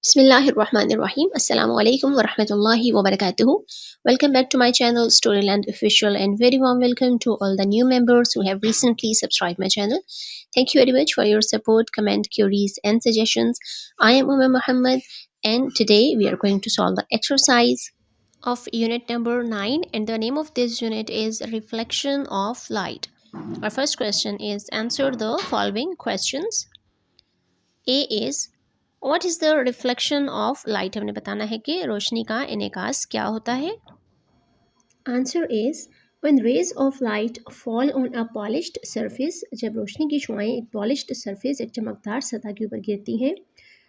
Bismillahirrahmanirrahim. Assalamu alaikum wa rahmatullahi wa barakatuhu. Welcome back to my channel Storyland Official and very warm welcome to all the new members who have recently subscribed my channel. Thank you very much for your support, comment, queries and suggestions. I am Umar Muhammad and today we are going to solve the exercise of unit number 9 and the name of this unit is Reflection of Light. Our first question is answer the following questions. A is what is the reflection of light, हमने बताना है कि रोशनी का इनेकास क्या होता है. Answer is when rays of light fall on a polished surface, जब रोशनी की शुआएं एक पॉलिश्ड सरफेस एक चमकदार सतह के ऊपर गिरती हैं,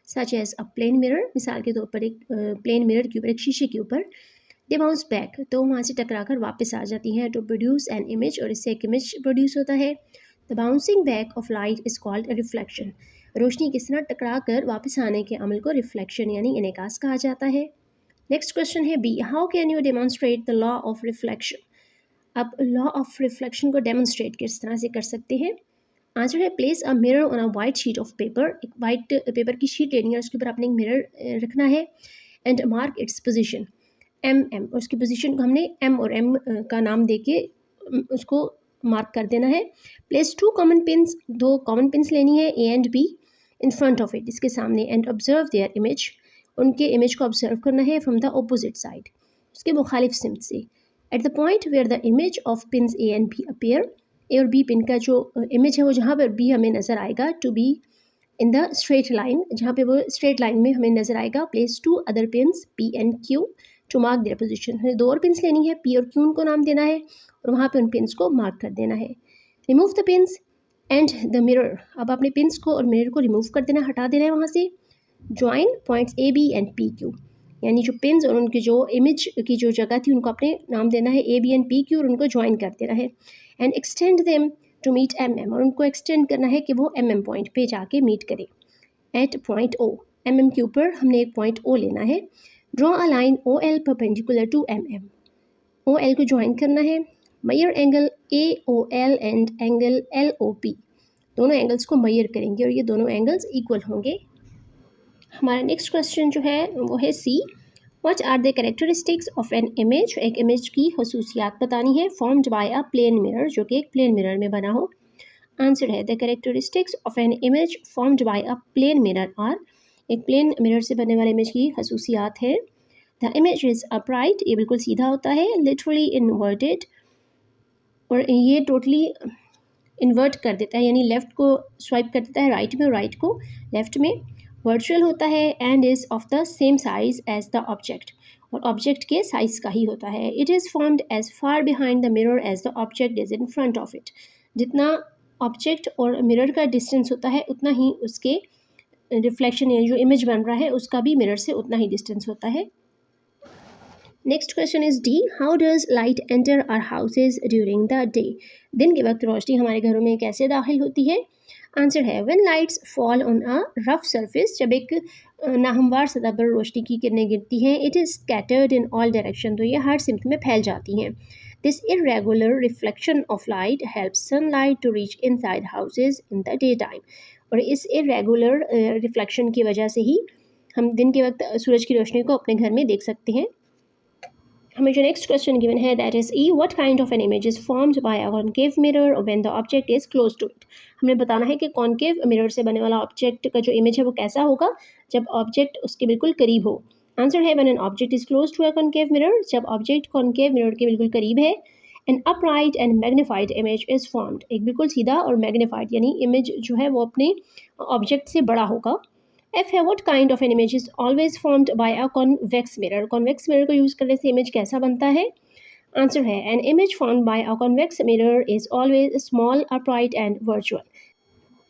such as a plane mirror, मिसाल के तौर पर एक प्लेन मिरर के ऊपर, एक शीशे के ऊपर, दे बाउंस बैक, तो वहाँ से टकराकर वापस आ जाती हैं टू प्रोड्यूस एन इमेज, और इससे एक इमेज प्रोड्यूस होता है. The bouncing back of light is called reflection. रोशनी किस तरह टकरा कर वापस आने के अमल को रिफ्लेक्शन यानी इनेकास कहा जाता है. नेक्स्ट क्वेश्चन है B, how can you demonstrate the law of reflection. अब लॉ ऑफ रिफ्लेक्शन को डेमोन्स्ट्रेट किस तरह से कर सकते हैं. आंसर है place a mirror on a white sheet of paper. एक वाइट पेपर की शीट लेनी है, उसके ऊपर अपने एक मिरर रखना है and mark its position M M, और उसकी पोजिशन को हमने एम और एम का नाम दे के उसको मार्क कर देना है. प्लेस टू कॉमन पिन्स, दो कॉमन पिन्स लेनी है ए and be in front of it, इसके सामने, एंड ऑब्जर्व देयर इमेज, उनके इमेज को ऑब्जर्व करना है फ्रॉम द ऑपोजिट साइड, उसके मुखालिफ सिमत से. At the point where the image of pins A and B appear, A और बी पिन का जो इमेज है वो जहाँ पर बी हमें नज़र आएगा, to be in the straight line, जहाँ पे वो स्ट्रेट लाइन में हमें नज़र आएगा. Place two other pins P and Q to mark their position, हमें दो और पिन्स लेनी है, पी और क्यू उनको नाम देना है और वहाँ पे उन पिन्स को मार्क कर देना है. Remove the pins and the mirror, अब अपने पिन्स को और मिरर को रिमूव कर देना, हटा देना है वहाँ से. Join points A B and P Q, यानी जो पिन्स और उनकी जो इमेज की जो जगह थी उनको अपने नाम देना है A B and P Q, और उनको ज्वाइन कर देना है. And extend them to meet M M, और उनको एक्सटेंड करना है कि वो एम एम पॉइंट पे जाके मीट करें. At point O, M M के ऊपर हमने एक पॉइंट ओ लेना है. Draw a line O L perpendicular to M M, O L को ज्वाइन करना है. Measure angle A O L and angle L O P, दोनों एंगल्स को मेजर करेंगे और ये दोनों एंगल्स इक्वल होंगे. हमारा नेक्स्ट क्वेश्चन जो है वो है C, what are the characteristics of an image, एक इमेज की खसूसियात बतानी है. Formed by a plane mirror, जो कि एक प्लेन मिरर में बना हो. आंसर है the characteristics of an image formed by a plane mirror are, एक प्लेन मिरर से बनने वाले इमेज की खसूसियात है. द इमेज इज़ अपराइट, ये बिल्कुल सीधा होता है. लिटरली इन्वर्टेड, और ये टोटली इन्वर्ट कर देता है, यानी लेफ़्ट को स्वाइप कर देता है राइट में और राइट को लेफ़्ट में. वर्चुअल होता है and is of the same size as the object, और ऑब्जेक्ट के साइज़ का ही होता है. It is formed as far behind the mirror as the object is in front of it, जितना ऑब्जेक्ट और मिरर का डिस्टेंस होता है उतना ही उसके रिफ्लेक्शन या जो इमेज बन रहा है उसका भी मिरर से उतना ही डिस्टेंस होता है. Next question is D, how does light enter our houses during the day. दिन के वक्त रोशनी हमारे घरों में कैसे दाखिल होती है. आंसर है when lights fall on a rough surface, जब एक नाहमवार सतह पर रोशनी की किरणें गिरती हैं. It is scattered in all direction, तो ये हर सिमत में फैल जाती हैं. This irregular reflection of light helps sunlight to reach inside houses in the day time, और इस इरेगुलर रिफ्लेक्शन की वजह से ही हम दिन के वक्त सूरज की रोशनी को अपने घर में देख सकते हैं. हमें जो नेक्स्ट क्वेश्चन गिवन है that is E, what kind of an image is formed by a concave mirror when the object is close to it. हमें बताना है कि कॉनकेव मिरर से बनने वाला ऑब्जेक्ट का जो इमेज है वो कैसा होगा जब ऑब्जेक्ट उसके बिल्कुल करीब हो. आंसर है when an object is close to a concave mirror, जब ऑब्जेक्ट कॉनकेव मिरर के बिल्कुल करीब है. An upright and magnified image is formed, एक बिल्कुल सीधा और मैग्नीफाइड यानी इमेज जो है वो अपने ऑब्जेक्ट से बड़ा होगा. एफ है what kind of an image is always formed by a convex mirror, convex mirror को यूज़ करने से इमेज कैसा बनता है. आंसर है N image formed by a convex mirror is always small upright and virtual,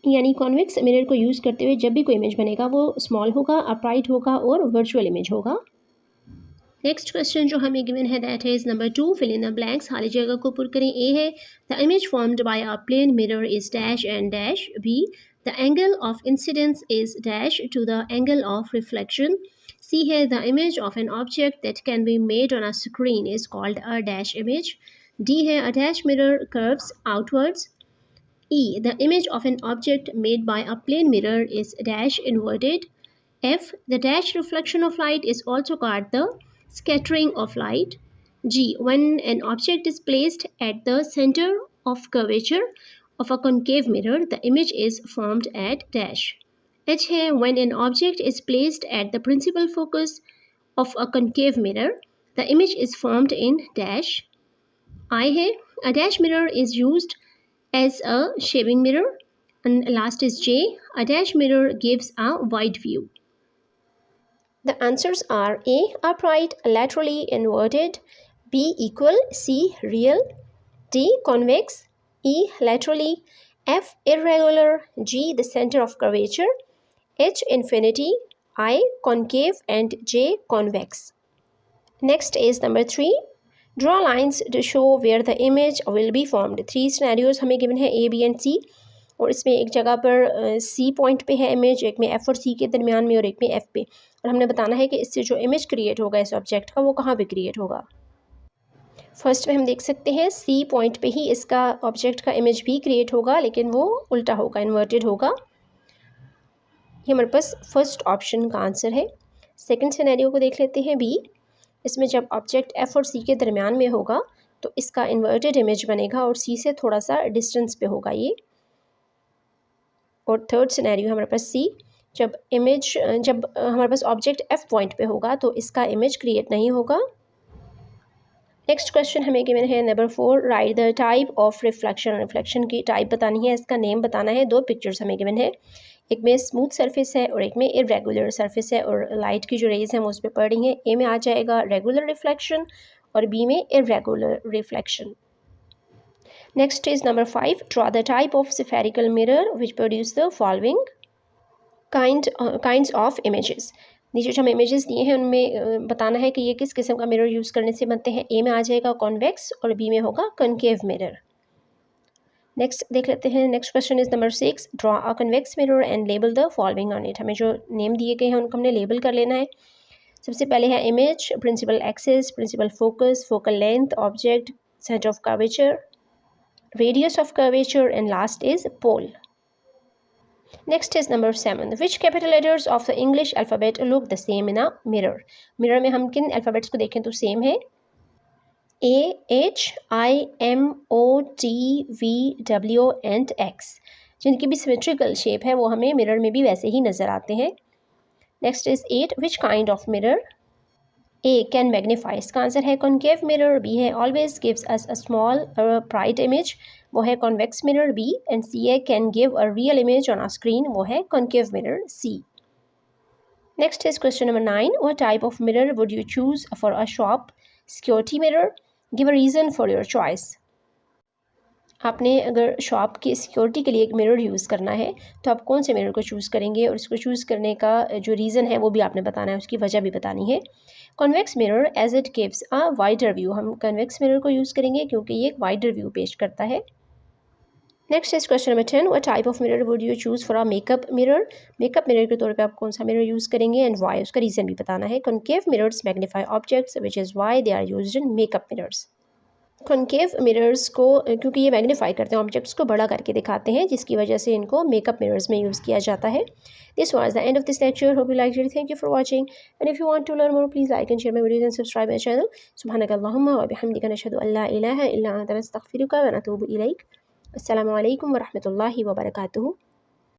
यानी convex mirror को use करते हुए जब भी कोई इमेज बनेगा वो स्मॉल होगा, अपराइट होगा और वर्चुअल इमेज होगा. नेक्स्ट क्वेश्चन जो हमें गिवन है that is number 2, fill in the blanks, खाली जगह को पुर करें. ए है the image formed by a plane mirror is dash and dash. B, the angle of incidence is dash to the angle of reflection. C है the image of an object that can be made on a screen is called a dash image. D है a dash mirror curves outwards. E, the image of an object made by a plane mirror is dash inverted. F. The dash reflection of light is also called the scattering of light. G. When an object is placed at the center of curvature of a concave mirror, the image is formed at dash. H है when an object is placed at the principal focus of a concave mirror, the image is formed in dash. I है a dash mirror is used as a shaving mirror. And last is J. A dash mirror gives a wide view. The answers are A. Upright, laterally inverted, B. Equal, C. Real, D. Convex, E. Laterally, F. Irregular, G. The center of curvature, H. Infinity, I. Concave, and J. Convex. Next is number 3. Draw lines to show where the image will be formed. 3 scenarios हमें given है A, B and C, और इसमें एक जगह पर C point पे है image, एक में F और C के दरमियान में और एक में F पे, और हमने बताना है कि इससे जो इमेज क्रिएट होगा इस ऑब्जेक्ट का वो कहाँ पे क्रिएट होगा। फर्स्ट में हम देख सकते हैं C पॉइंट पे ही इसका ऑब्जेक्ट का इमेज भी क्रिएट होगा, लेकिन वो उल्टा होगा, इन्वर्टेड होगा। ये हमारे पास फर्स्ट ऑप्शन का आंसर है। सेकेंड सिनेरियो को देख लेते हैं B। इसमें जब ऑब्जेक्ट F और C के दरमियान में होगा तो इसका इन्वर्टेड इमेज बनेगा और C से थोड़ा सा डिस्टेंस पे होगा ये। और थर्ड सिनेरियो हमारे पास C, जब हमारे पास ऑब्जेक्ट F पॉइंट पे होगा तो इसका इमेज क्रिएट नहीं होगा। नेक्स्ट क्वेश्चन हमें गिवन है number 4। Right the type of reflection. Reflection की टाइप बतानी है, इसका नेम बताना है। 2 पिक्चर्स हमें गिवन है, एक में स्मूथ सरफेस है और एक में इरेगुलर सरफेस है, और लाइट की जो रेज हैं वो उस पर पड़ रही हैं। ए में आ जाएगा रेगुलर रिफ्लेक्शन और बी में irregular reflection. Next is number 5। Draw the type of spherical mirror which produce the following kinds of images. नीचे जो हमें इमेजेस दिए हैं उनमें बताना है कि ये किस किस्म का मिरर यूज़ करने से बनते हैं। ए में आ जाएगा कॉन्वेक्स और बी में होगा कनकेव मिरर। नेक्स्ट देख लेते हैं। Next question is number 6। Draw a convex mirror and label the following on it. हमें जो नेम दिए गए हैं उनको हमने लेबल कर लेना है। सबसे पहले है image, principal axis, principal focus, focal length, object, centre of curvature, radius of curvature, and last is pole. Next is number 7। Which capital letters of the English alphabet look the same in a mirror. Mirror में हम किन alphabets को देखें तो same है। A, H, I, M, O, T, V, W and X, जिनकी भी symmetrical shape है वो हमें मिरर में भी वैसे ही नज़र आते हैं। Next is 8। Which kind of mirror. A can magnify, इसका आंसर है कॉन्केव मिरर। B है always gives us a small bright image, वो है convex mirror B। And C है can give a real image on a screen, वो है concave mirror C। Next is question number 9। What type of mirror would you choose for a shop security mirror, give a reason for your choice. आपने अगर shop की security के लिए एक mirror use करना है तो आप कौन से मिरर को चूज़ करेंगे, और इसको चूज़ करने का जो रीज़न है वो भी आपने बताना है, उसकी वजह भी बतानी है। Convex mirror as it gives a wider view, हम कन्वेक्स मिरर को यूज़ करेंगे क्योंकि ये एक वाइडर व्यू पेश करता है। Next is question number 10। What type of mirror would you choose for a makeup mirror. Makeup mirror के तौर पे आप कौन सा मिरर यूज़ करेंगे एंड वाई, उसका रीज़न भी बताना है। Concave mirrors magnify objects which is why they are used in makeup mirrors. Concave mirrors को क्योंकि ये मैग्नीफाई करते हैं, ऑब्जेक्ट्स को बड़ा करके दिखाते हैं, जिसकी वजह से इनको मेकअप मिरर्स में यूज़ किया जाता है। This was the end of this lecture. Hope you liked it. Thank you for watching, and if you want to learn more please like and share my videos and subscribe my channel. सुब्हानकल्लाहुम्मा व बिहम्दिका नशहदु अल्ला इलाहा इल्ला अंता नस्तगफिरुका व नतूबु इलैक। अस्सलामु अलैकुम व रहमतुल्लाहि व बरकातुहू।